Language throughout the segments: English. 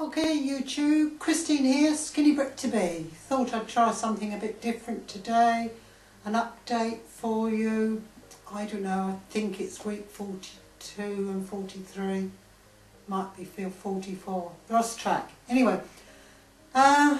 Okay YouTube, Christine here, Skinny Brick to Be. Thought I'd try something a bit different today. An update for you. I don't know, I think it's week 42 and 43. Might be feel 44. Lost track. Anyway, a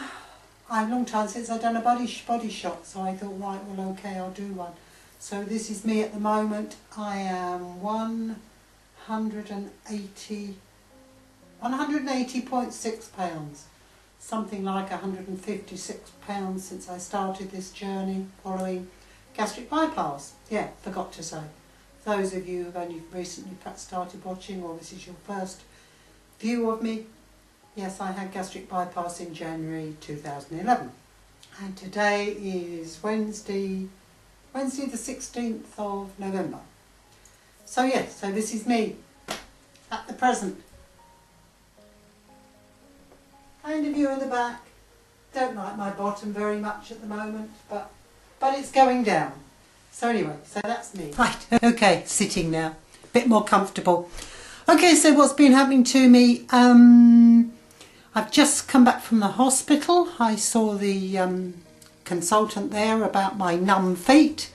long time since I've done a body shot, so I thought, right, well okay, I'll do one. So this is me at the moment. I am 180.6 pounds, something like 156 pounds since I started this journey following gastric bypass. Yeah, forgot to say. Those of you who've only recently perhaps started watching, or this is your first view of me, yes, I had gastric bypass in January 2011. And today is Wednesday the 16th of November. So yes, so this is me at the present. And a view of the back. Don't like my bottom very much at the moment, but it's going down. So anyway, so that's me. Right, okay, sitting now. A bit more comfortable. Okay, so what's been happening to me? I've just come back from the hospital. I saw the consultant there about my numb feet.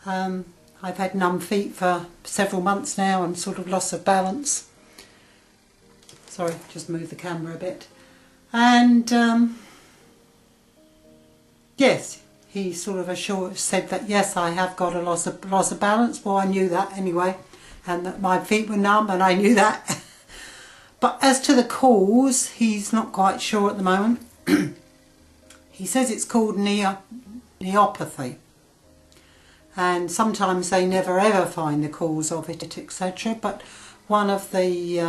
I've had numb feet for several months now and sort of loss of balance. Sorry, just move the camera a bit. And yes, he sort of said that yes, I have got a loss of balance. Well, I knew that anyway, and that my feet were numb, and I knew that. But as to the cause, he's not quite sure at the moment. He says it's called neuropathy, and sometimes they never ever find the cause of it, etc. But one of the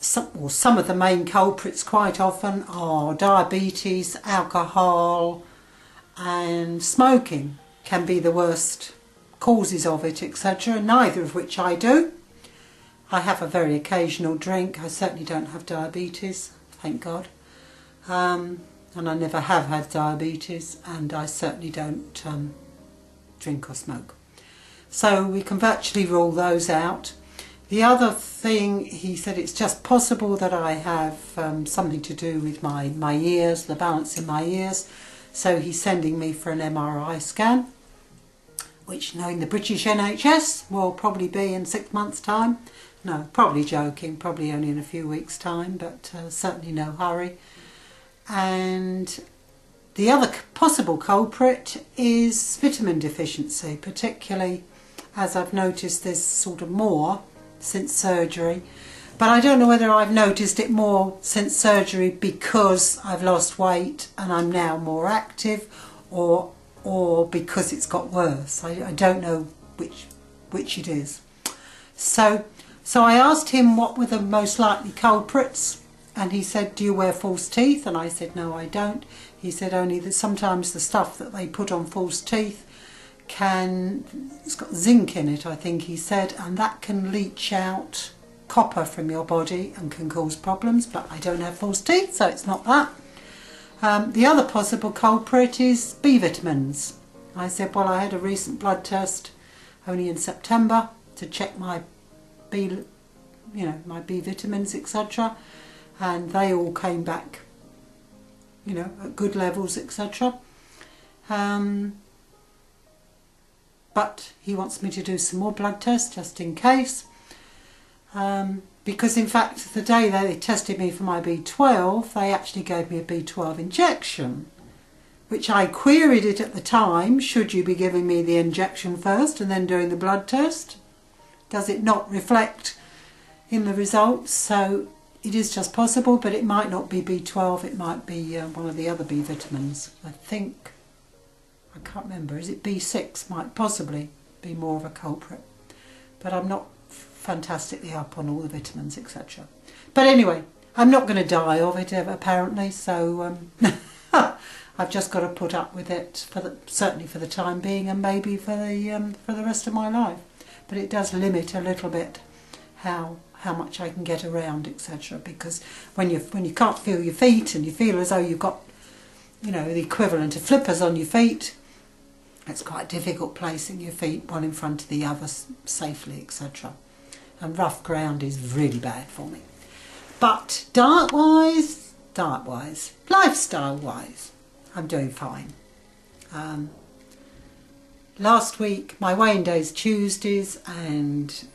some of the main culprits quite often are diabetes, alcohol and smoking can be the worst causes of it, etc. Neither of which I do. I have a very occasional drink. I certainly don't have diabetes, thank God. And I never have had diabetes, and I certainly don't drink or smoke. So we can virtually rule those out. The other thing, he said it's just possible that I have something to do with my ears, the balance in my ears. So he's sending me for an MRI scan, which, knowing the British NHS, will probably be in 6 months' time. No, probably joking, probably only in a few weeks' time, but certainly no hurry. And the other possible culprit is vitamin deficiency, particularly as I've noticed there's sort of more since surgery. But I don't know whether I've noticed it more since surgery because I've lost weight and I'm now more active, or because it's got worse. I don't know which it is. So I asked him what were the most likely culprits, and he said, do you wear false teeth? And I said, no, I don't. He said only that sometimes the stuff that they put on false teeth it's got zinc in it, I think he said, and that can leach out copper from your body and can cause problems, but I don't have false teeth, so it's not that. The other possible culprit is B vitamins. I said, well, I had a recent blood test only in September to check my B vitamins, etc., and they all came back, at good levels, etc. But he wants me to do some more blood tests just in case, because in fact the day they tested me for my B12, they actually gave me a B12 injection, which I queried it at the time, should you be giving me the injection first and then doing the blood test? Does it not reflect in the results? So it is just possible, but it might not be B12, it might be one of the other B vitamins. I think, I can't remember, is it B6? Might possibly be more of a culprit. But I'm not fantastically up on all the vitamins, etc. But anyway, I'm not going to die of it apparently, so I've just got to put up with it, certainly for the time being, and maybe for the rest of my life. But it does limit a little bit how much I can get around, etc. Because when you can't feel your feet and you feel as though you've got, the equivalent of flippers on your feet, it's quite difficult placing your feet one in front of the other safely, etc. And rough ground is really bad for me. But diet-wise, lifestyle-wise, I'm doing fine. Last week, my weighing day's Tuesdays, and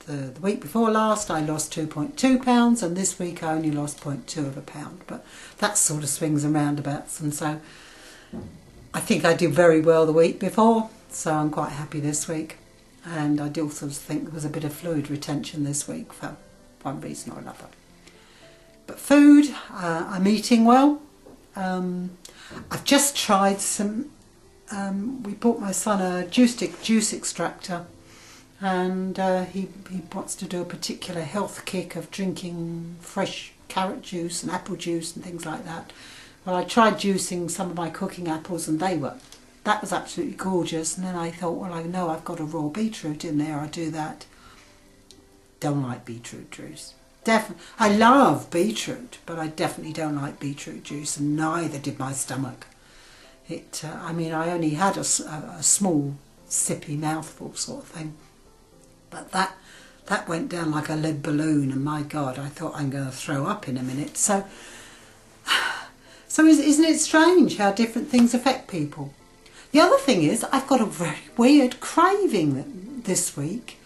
the week before last I lost 2.2 pounds, and this week I only lost 0.2 of a pound. But that sort of swings and roundabouts, and so I think I did very well the week before, so I'm quite happy this week. And I do also think there was a bit of fluid retention this week for one reason or another. But food, I'm eating well. I've just tried some, we bought my son a juice extractor, and he wants to do a particular health kick of drinking fresh carrot juice and apple juice and things like that. Well, I tried juicing some of my cooking apples, and that was absolutely gorgeous. And then I thought, well, I know I've got a raw beetroot in there, I'll do that. Don't like beetroot juice. I love beetroot, but I definitely don't like beetroot juice, and neither did my stomach. I mean, I only had a small sippy mouthful sort of thing, but that went down like a lead balloon, and my God, I thought I'm going to throw up in a minute. So isn't it strange how different things affect people? The other thing is, I've got a very weird craving this week.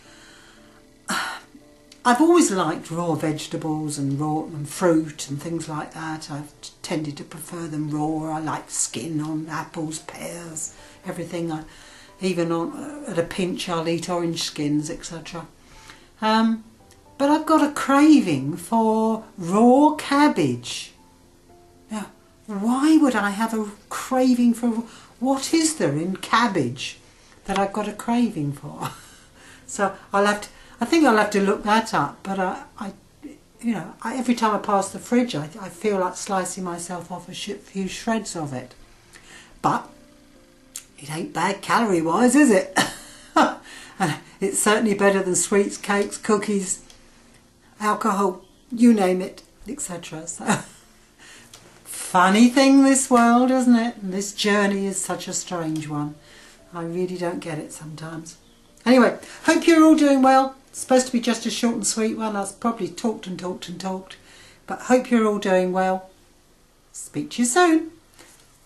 I've always liked raw vegetables and fruit and things like that. I've tended to prefer them raw. I like skin on apples, pears, everything. Even at a pinch I'll eat orange skins, etc. But I've got a craving for raw cabbage. Now, why would I have a craving for... What is there in cabbage that I've got a craving for? So I think I'll have to look that up, but every time I pass the fridge, I feel like slicing myself off a few shreds of it. But it ain't bad calorie-wise, is it? And it's certainly better than sweets, cakes, cookies, alcohol, you name it, etc. So, funny thing, this world, isn't it? And this journey is such a strange one. I really don't get it sometimes. Anyway, hope you're all doing well. It's supposed to be just a short and sweet one. I've probably talked and talked and talked. But hope you're all doing well. Speak to you soon.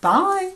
Bye.